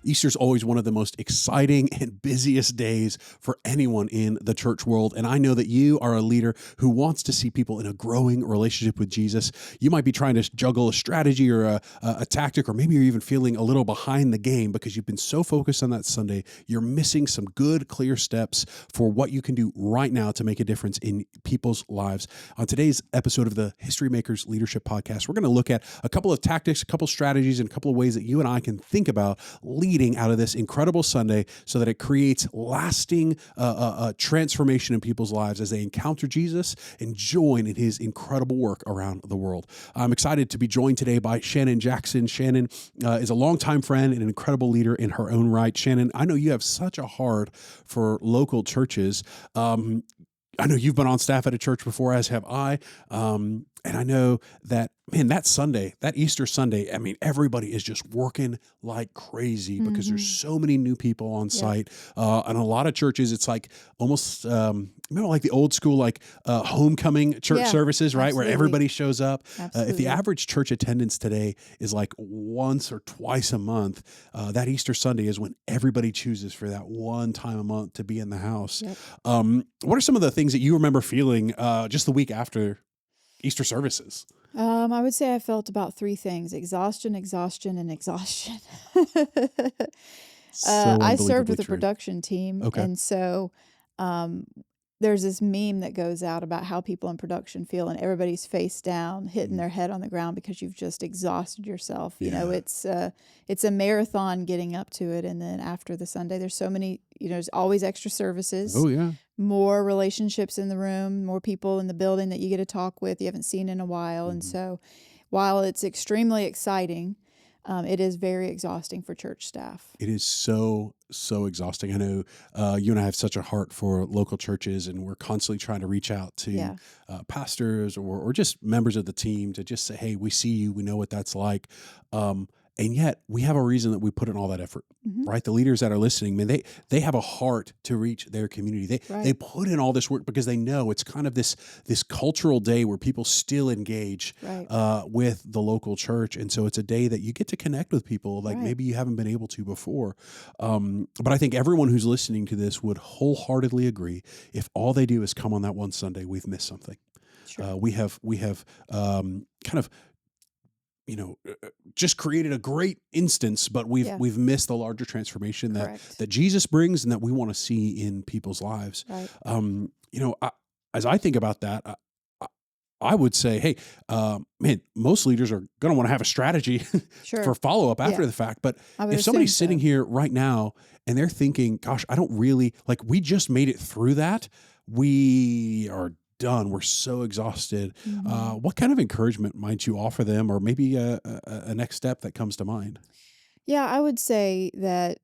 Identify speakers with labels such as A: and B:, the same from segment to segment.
A: Easter's always one of the most exciting and busiest days for anyone in the church world. And I know that you are a leader who wants to see people in a growing relationship with Jesus. You might be trying to juggle a strategy or a tactic, or maybe you're even feeling a little behind the game because you've been so focused on that Sunday. You're missing some good, clear steps for what you can do right now to make a difference in people's lives. On today's episode of the History Makers Leadership Podcast, we're going to look at a couple of tactics, a couple of strategies, and a couple of ways that you and I can think about leading out of this incredible Sunday so that it creates lasting transformation in people's lives as they encounter Jesus and join in his incredible work around the world. I'm excited to be joined today by Shannon Jackson. Shannon is a longtime friend and an incredible leader in her own right. Shannon, I know you have such a heart for local churches. I know you've been on staff at a church before, as have I. And I know that, man, that Sunday, that Easter Sunday, I mean, everybody is just working like crazy because there's so many new people on site. And a lot of churches, it's like almost, like the old school, like homecoming church services, right?
B: Absolutely.
A: Where everybody shows up. If the
B: Absolutely.
A: average church attendance today is like once or twice a month, that Easter Sunday is when everybody chooses for that one time a month to be in the house.
B: Yep.
A: What are some of the things that you remember feeling just the week after Easter services?
B: I would say I felt about three things: exhaustion, and exhaustion.
A: So
B: I served
A: unbelievably
B: with a
A: true.
B: production team,
A: Okay.
B: and so there's this meme that goes out about how people in production feel, and everybody's face down, hitting their head on the ground because you've just exhausted yourself. You know,
A: Yeah.
B: it's a marathon getting up to it, and then after the Sunday, there's so many. There's always extra services.
A: Oh, yeah.
B: More relationships in the room, more people in the building that you get to talk with you haven't seen in a while. And so while it's extremely exciting, it is very exhausting for church staff.
A: It is so exhausting. I know you and I have such a heart for local churches, and we're constantly trying to reach out to
B: Yeah.
A: pastors or just members of the team to just say, hey, we see you. We know what that's like. And yet we have a reason that we put in all that effort,
B: Mhm.
A: right? The leaders that are listening, man, they have a heart to reach their community. They
B: Right.
A: put in all this work because they know it's kind of this cultural day where people still engage
B: Right.
A: with the local church. And so it's a day that you get to connect with people like
B: Right.
A: maybe you haven't been able to before. But I think everyone who's listening to this would wholeheartedly agree, if all they do is come on that one Sunday, we've missed something.
B: Sure.
A: We have kind of just created a great instance, but
B: Yeah.
A: we've missed the larger transformation
B: Correct.
A: that Jesus brings and that we want to see in people's lives.
B: Right.
A: As I think about that, I would say, hey, man, most leaders are going to want to have a strategy
B: Sure.
A: for follow up after
B: Yeah.
A: the fact. But
B: I would
A: if somebody's
B: assume
A: sitting
B: so.
A: here right now and they're thinking, gosh, I don't really like, we just made it through that. We are done. We're so exhausted.
B: Mhm.
A: What kind of encouragement might you offer them, or maybe a next step that comes to mind?
B: Yeah, I would say that,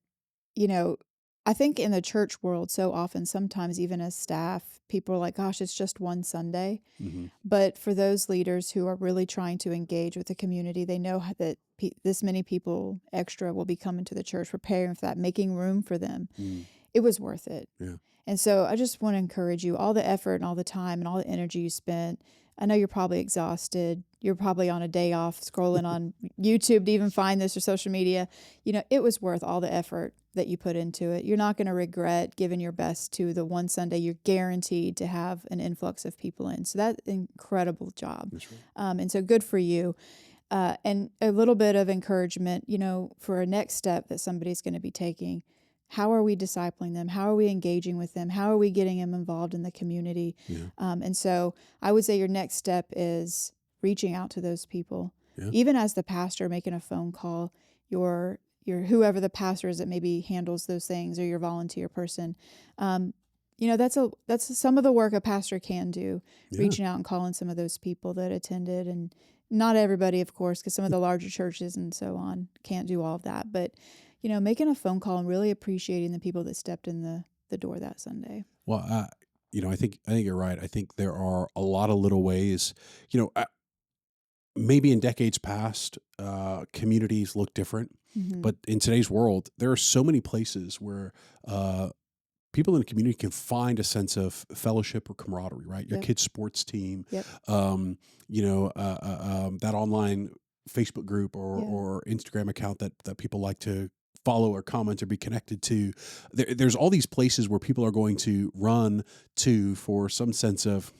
B: you know, I think in the church world, so often, sometimes even as staff, people are like, gosh, it's just one Sunday.
A: Hmm.
B: But for those leaders who are really trying to engage with the community, they know that this many people extra will be coming to the church, preparing for that, making room for them.
A: Mm,
B: It was worth it.
A: yeah.
B: And so I just want to encourage you, all the effort and all the time and all the energy you spent. I know you're probably exhausted. You're probably on a day off scrolling on YouTube to even find this, or social media. It was worth all the effort that you put into it. You're not going to regret giving your best to the one Sunday you're guaranteed to have an influx of people in. So that's an incredible job.
A: That's right.
B: And so good for you. And a little bit of encouragement, for a next step that somebody's going to be taking. How are we discipling them? How are we engaging with them? How are we getting them involved in the community?
A: Yeah.
B: And so I would say your next step is reaching out to those people.
A: Yeah.
B: Even as the pastor, making a phone call, your whoever the pastor is that maybe handles those things, or your volunteer person. That's some of the work a pastor can do,
A: Yeah.
B: reaching out and calling some of those people that attended. And not everybody, of course, because some of the larger churches and so on can't do all of that. But making a phone call and really appreciating the people that stepped in the door that Sunday.
A: Well, I think you're right. I think there are a lot of little ways. Maybe in decades past, communities look different,
B: Mhm.
A: but in today's world, there are so many places where people in the community can find a sense of fellowship or camaraderie. Right, your
B: Yep.
A: kid's sports team,
B: Yep.
A: that online Facebook group or
B: Yeah.
A: or Instagram account that people like to follow or comment or be connected to. There's all these places where people are going to run to for some sense of,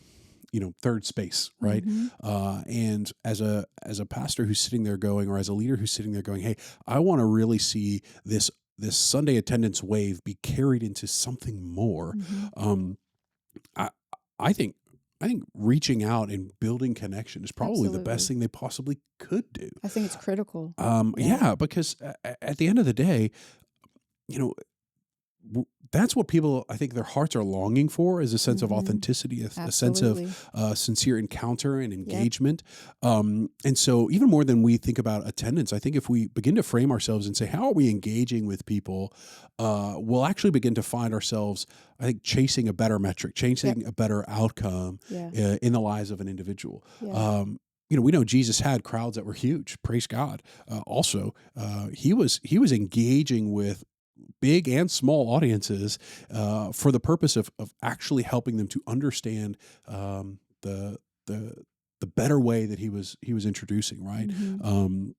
A: third space, right?
B: Mhm.
A: And as a pastor who's sitting there going, or as a leader who's sitting there going, hey, I want to really see this Sunday attendance wave be carried into something more.
B: Mhm.
A: Um, I I think reaching out and building connection is probably the best
B: Absolutely.
A: thing they possibly could do.
B: I think it's critical. Yeah.
A: Yeah, because at the end of the day, you know, that's what people, I think, their hearts are longing for, is a sense of
B: Mhm.
A: authenticity, a sense of
B: Absolutely.
A: sincere encounter and
B: Yep.
A: engagement. And so, even more than we think about attendance, I think if we begin to frame ourselves and say, how are we engaging with people, we'll actually begin to find ourselves, I think, chasing a better metric,
B: Yep.
A: chasing a better outcome
B: Yeah.
A: in the lives of an individual.
B: Yeah.
A: We know Jesus had crowds that were huge. Praise God. Also, he was engaging with big and small audiences for the purpose of actually helping them to understand the the better way that he was introducing, right.
B: Mhm.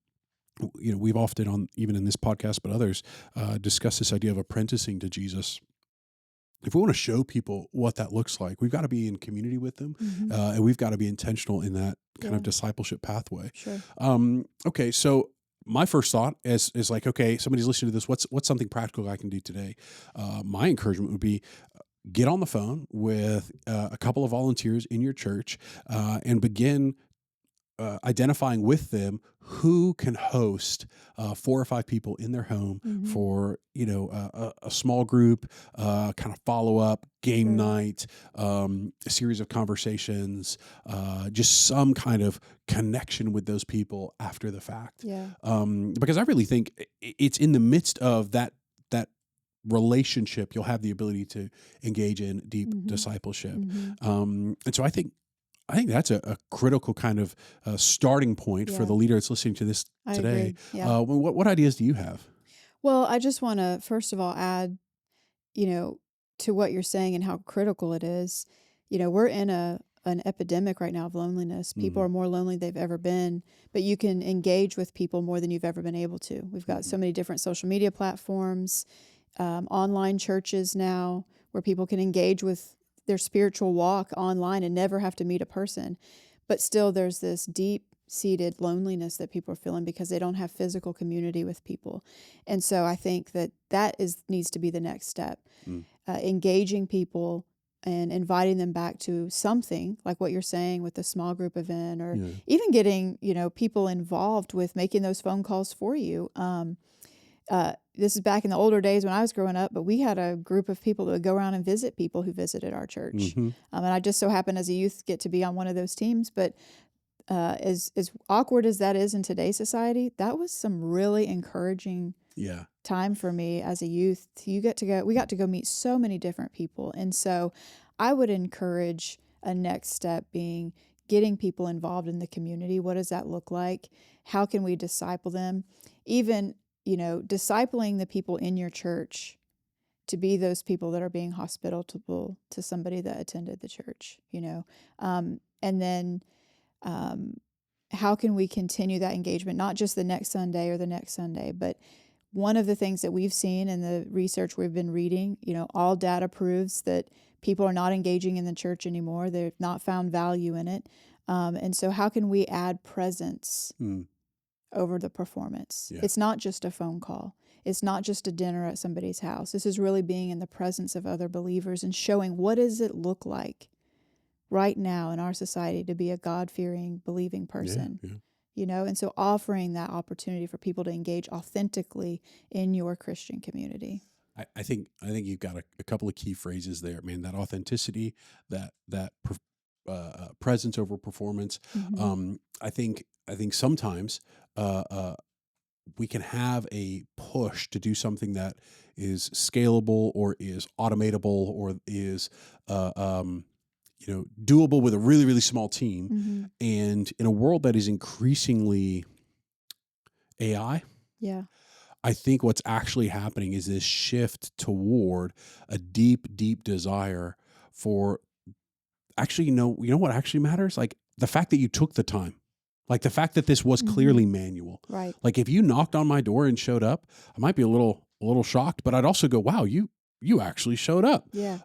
A: We've often, on even in this podcast but others, discussed this idea of apprenticing to Jesus. If we want to show people what that looks like, we've got to be in community with them,
B: Mhm.
A: and we've got to be intentional in that kind of
B: Yeah.
A: discipleship pathway.
B: Sure.
A: Okay, so my first thought is like, okay, somebody's listening to this. What's something practical I can do today? My encouragement would be, get on the phone with a couple of volunteers in your church and begin identifying with them who can host 4 or 5 people in their home
B: Mhm.
A: for a small group, kind of follow up game
B: Sure.
A: night, a series of conversations, just some kind of connection with those people after the fact.
B: Yeah.
A: Because I really think it's in the midst of that relationship you'll have the ability to engage in deep
B: Mhm.
A: discipleship.
B: Mhm.
A: And so I think that's a critical kind of starting point for
B: Yeah.
A: the leader that's listening to this
B: I
A: today.
B: agree. Yeah.
A: What ideas do you have?
B: Well, I just want to first of all add, you know, to what you're saying and how critical it is. We're in an epidemic right now of loneliness. People
A: Hmm.
B: are more lonely than they've ever been, but you can engage with people more than you've ever been able to. We've got
A: Hmm.
B: so many different social media platforms, online churches now where people can engage with their spiritual walk online and never have to meet a person. But still, there's this deep seated loneliness that people are feeling because they don't have physical community with people. And so I think that needs to be the next step,
A: Mm.
B: engaging people and inviting them back to something like what you're saying with the small group event, or
A: Yeah.
B: even getting people involved with making those phone calls for you. This is back in the older days when I was growing up, but we had a group of people that would go around and visit people who visited our church.
A: Hmm.
B: And I just so happened as a youth get to be on one of those teams. But as awkward as that is in today's society, that was some really encouraging
A: Yeah.
B: time for me as a youth. We got to go meet so many different people. And so I would encourage a next step being getting people involved in the community. What does that look like? How can we disciple them? Even, discipling the people in your church to be those people that are being hospitable to somebody that attended the church. And then um, how can we continue that engagement, not just the next Sunday or the next Sunday, but one of the things that we've seen in the research we've been reading, all data proves that people are not engaging in the church anymore. They've not found value in it. And so, how can we add presence
A: Mm.
B: over the performance?
A: Yeah.
B: It's not just a phone call. It's not just a dinner at somebody's house. This is really being in the presence of other believers and showing what does it look like right now in our society to be a God-fearing, believing
A: Yeah.
B: person.
A: Yeah.
B: And so offering that opportunity for people to engage authentically in your Christian community.
A: I think you've got a couple of key phrases there, man. That authenticity, presence over performance.
B: Mm-hmm.
A: I think sometimes we can have a push to do something that is scalable or is automatable or is doable with a really really small team.
B: Mm-hmm.
A: And in a world that is increasingly AI,
B: Yeah.
A: I think what's actually happening is this shift toward a deep, deep desire for actually, what actually matters? Like the fact that you took the time, Like the fact that this was clearly manual.
B: Right.
A: Like if you knocked on my door and showed up, I might be a little shocked, but I'd also go, wow, you actually showed up.
B: Yeah.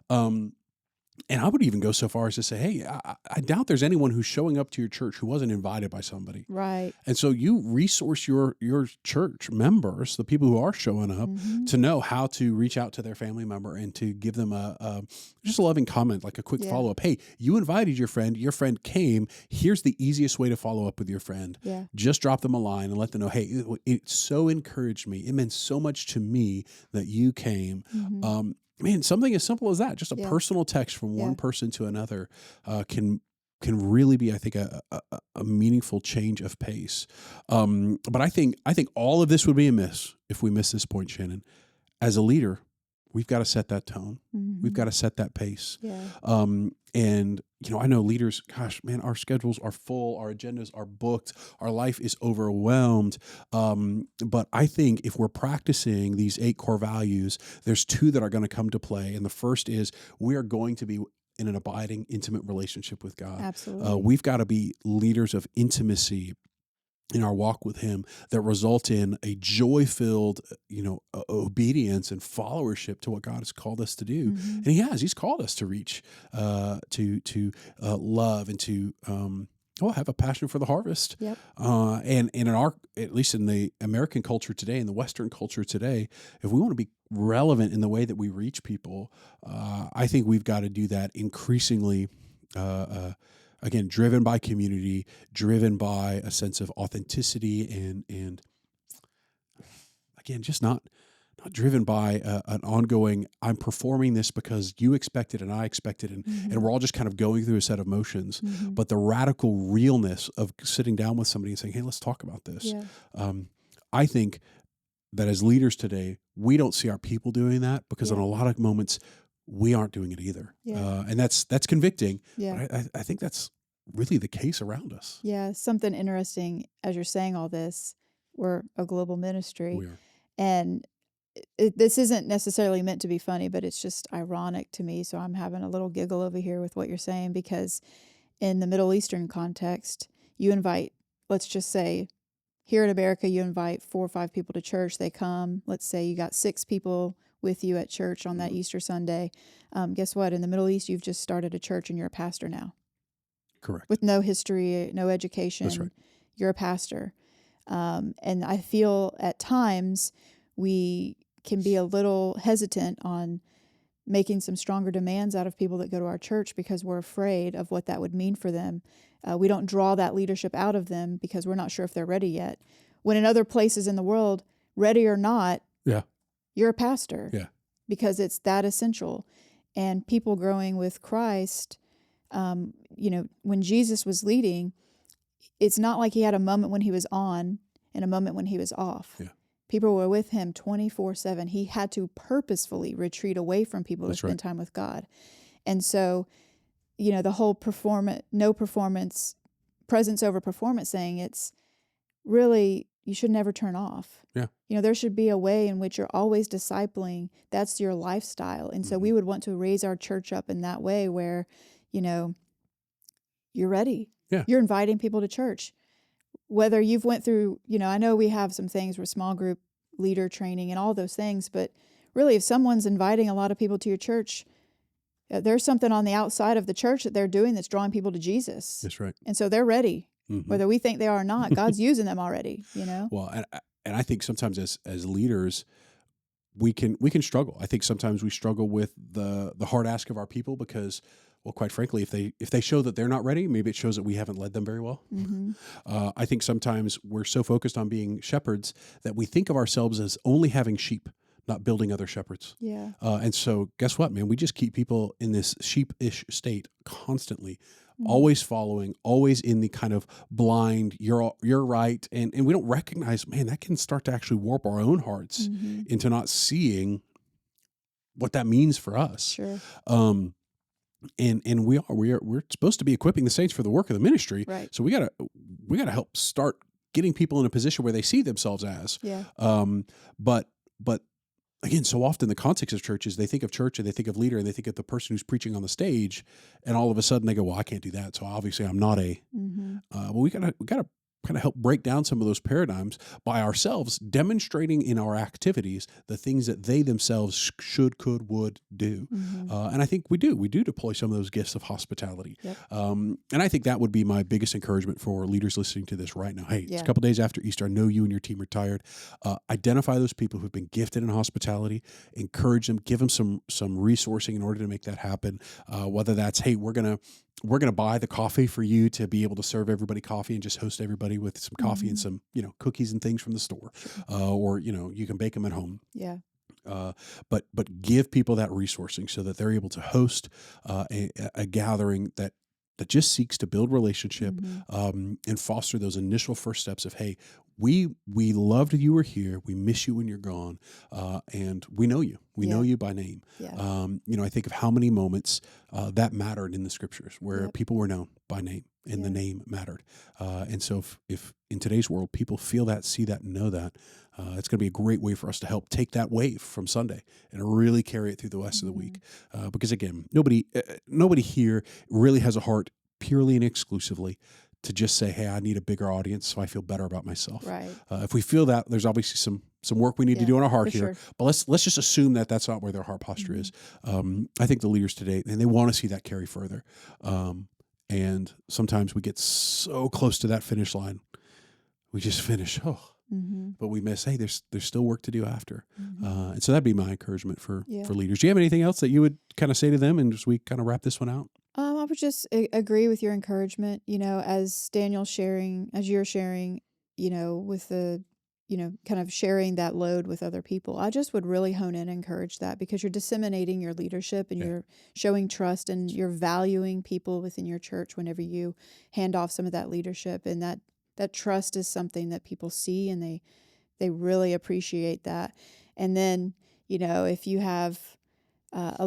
A: And I would even go so far as to say, hey, I doubt there's anyone who's showing up to your church who wasn't invited by somebody.
B: Right.
A: And so you resource your church members, the people who are showing up, to know how to reach out to their family member and to give them just a loving comment, like a quick follow up. Hey, you invited your friend came. Here's the easiest way to follow up with your friend.
B: Yeah.
A: Just drop them a line and let them know, hey, it so encouraged me. It meant so much to me that you came. Man, something as simple as that, just a personal text from one person to another can really be, I think, a meaningful change of pace. But I think all of this would be amiss if we miss this point, Shannon. As a leader, we've got to set that tone. We've got to set that pace.
B: Yeah.
A: And, I know leaders, gosh, man, our schedules are full. Our agendas are booked. Our life is overwhelmed. But I think if we're practicing these 8 core values, there's 2 that are going to come to play. And the first is we are going to be in an abiding, intimate relationship with God.
B: Absolutely.
A: We've got to be leaders of intimacy in our walk with him that result in a joy-filled, obedience and followership to what God has called us to do. And he's called us to reach, to love and to, have a passion for the harvest.
B: Yep.
A: And in our, at least in the American culture today, in the Western culture today, if we want to be relevant in the way that we reach people, I think we've got to do that increasingly, again, driven by community, driven by a sense of authenticity, and again, just not driven by an ongoing, I'm performing this because you expected and I expected, and we're all just kind of going through a set of motions. But the radical realness of sitting down with somebody and saying, hey, let's talk about this.
B: Yeah.
A: I think that as leaders today, we don't see our people doing that because in a lot of moments, we aren't doing it either.
B: Yeah.
A: And that's convicting.
B: Yeah.
A: But I think that's really the case around us.
B: Yeah. Something interesting as you're saying all this, we're a global ministry.
A: We are.
B: And this isn't necessarily meant to be funny, but it's just ironic to me. So I'm having a little giggle over here with what you're saying, because in the Middle Eastern context, you invite, let's just say, here in America, you invite 4 or 5 people to church. They come. Let's say you got 6 people with you at church on that Easter Sunday. Guess what? In the Middle East, you've just started a church and you're a pastor now.
A: Correct.
B: With no history, no education.
A: That's right.
B: You're a pastor. And I feel at times we can be a little hesitant on making some stronger demands out of people that go to our church because we're afraid of what that would mean for them. We don't draw that leadership out of them because we're not sure if they're ready yet. When in other places in the world, ready or not, you're a pastor.
A: Yeah.
B: Because it's that essential. And people growing with Christ, when Jesus was leading, it's not like he had a moment when he was on and a moment when he was off.
A: Yeah.
B: People were with him 24/7. He had to purposefully retreat away from people to spend time with God. And so, the whole no performance, presence over performance saying, it's really, you should never turn off.
A: Yeah.
B: There should be a way in which you're always discipling. That's your lifestyle. And so we would want to raise our church up in that way where, you're ready.
A: Yeah.
B: You're inviting people to church. Whether you've went through, I know we have some things with small group leader training and all those things, but really if someone's inviting a lot of people to your church, there's something on the outside of the church that they're doing that's drawing people to Jesus.
A: That's right.
B: And so they're ready. Whether we think they are or not, God's using them already,
A: Well, and I think sometimes as leaders, we can struggle. I think sometimes we struggle with the hard ask of our people because, well, quite frankly, if they show that they're not ready, maybe it shows that we haven't led them very well. I think sometimes we're so focused on being shepherds that we think of ourselves as only having sheep, not building other shepherds.
B: Yeah.
A: And so guess what, man? We just keep people in this sheepish state constantly, always following, always in the kind of blind, you're right. And we don't recognize, man, that can start to actually warp our own hearts into not seeing what that means for us.
B: Sure.
A: And we're supposed to be equipping the saints for the work of the ministry.
B: Right.
A: So we gotta help start getting people in a position where they see themselves as.
B: Yeah.
A: But again, so often the context of church is they think of church and they think of leader and they think of the person who's preaching on the stage, and all of a sudden they go, well, I can't do that. So obviously I'm not a, well, we gotta kind of help break down some of those paradigms by ourselves demonstrating in our activities the things that they themselves should, could, would do.
B: Hmm.
A: And I think we do deploy some of those gifts of hospitality.
B: Yep.
A: And I think that would be my biggest encouragement for leaders listening to this right now. Hey, it's
B: Yeah.
A: a couple days after Easter. I know you and your team are tired. Identify those people who've been gifted in hospitality, encourage them, give them some resourcing in order to make that happen. Whether that's, hey, we're gonna buy the coffee for you to be able to serve everybody coffee and just host everybody with some coffee and
B: Hmm.
A: some, cookies and things from the store, or you can bake them at home.
B: Yeah.
A: But give people that resourcing so that they're able to host a gathering that just seeks to build relationship,
B: Hmm.
A: and foster those initial first steps of, hey, we loved you were here, we miss you when you're gone, and we know you, know
B: Yeah.
A: you by name.
B: Yeah.
A: I think of how many moments that mattered in the scriptures where
B: Yep.
A: people were known by name and the
B: Yeah.
A: name mattered. And so if in today's world people feel that, see that, and know that, it's going to be a great way for us to help take that wave from Sunday and really carry it through the rest of the week. Because again, nobody here really has a heart purely and exclusively to just say, hey, I need a bigger audience so I feel better about myself.
B: Right.
A: If we feel that, there's obviously some work we need to
B: Yeah,
A: do on our heart
B: for
A: here.
B: sure.
A: But let's just assume that that's not where their heart posture
B: Mhm.
A: is. I think the leaders today, and they want to see that carry further. And sometimes we get so close to that finish line, we just finish.
B: Hmm.
A: But we miss, hey, there's still work to do after.
B: Hmm.
A: And so that'd be my encouragement for
B: Yeah.
A: leaders. Do you have anything else that you would kind of say to them, and as we kind of wrap this one out?
B: I would just agree with your encouragement, as Daniel's sharing, as you're sharing, with the, kind of sharing that load with other people. I just would really hone in and encourage that because you're disseminating your leadership and
A: Yeah.
B: you're showing trust and you're valuing people within your church whenever you hand off some of that leadership. And that trust is something that people see and they really appreciate that. And then, if you have a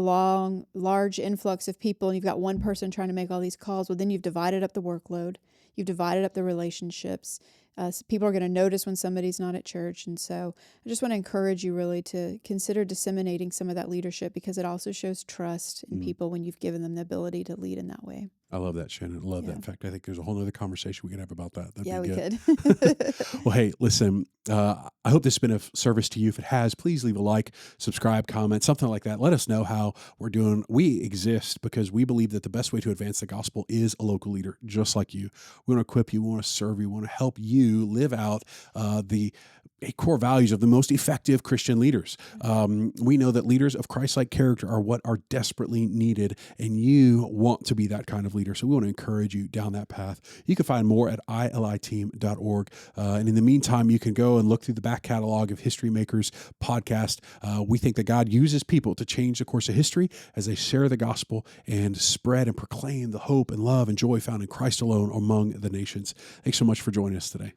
B: large influx of people and you've got one person trying to make all these calls, well, then you've divided up the workload, you've divided up the relationships. So people are going to notice when somebody's not at church. And so I just want to encourage you really to consider disseminating some of that leadership because it also shows trust in people when you've given them the ability to lead in that way.
A: I love that, Shannon. I love that.
B: Yeah.
A: In fact, I think there's a whole other conversation we could have about that. That'd
B: Yeah,
A: be
B: we
A: good.
B: could.
A: Well, hey, listen, I hope this has been of service to you. If it has, please leave a like, subscribe, comment, something like that. Let us know how we're doing. We exist because we believe that the best way to advance the gospel is a local leader just like you. We want to equip you, we want to serve you, we want to help you live out the core values of the most effective Christian leaders. We know that leaders of Christ-like character are what are desperately needed, and you want to be that kind of leader. So we want to encourage you down that path. You can find more at iliteam.org. And in the meantime, you can go and look through the back catalog of History Makers podcast. We think that God uses people to change the course of history as they share the gospel and spread and proclaim the hope and love and joy found in Christ alone among the nations. Thanks so much for joining us today.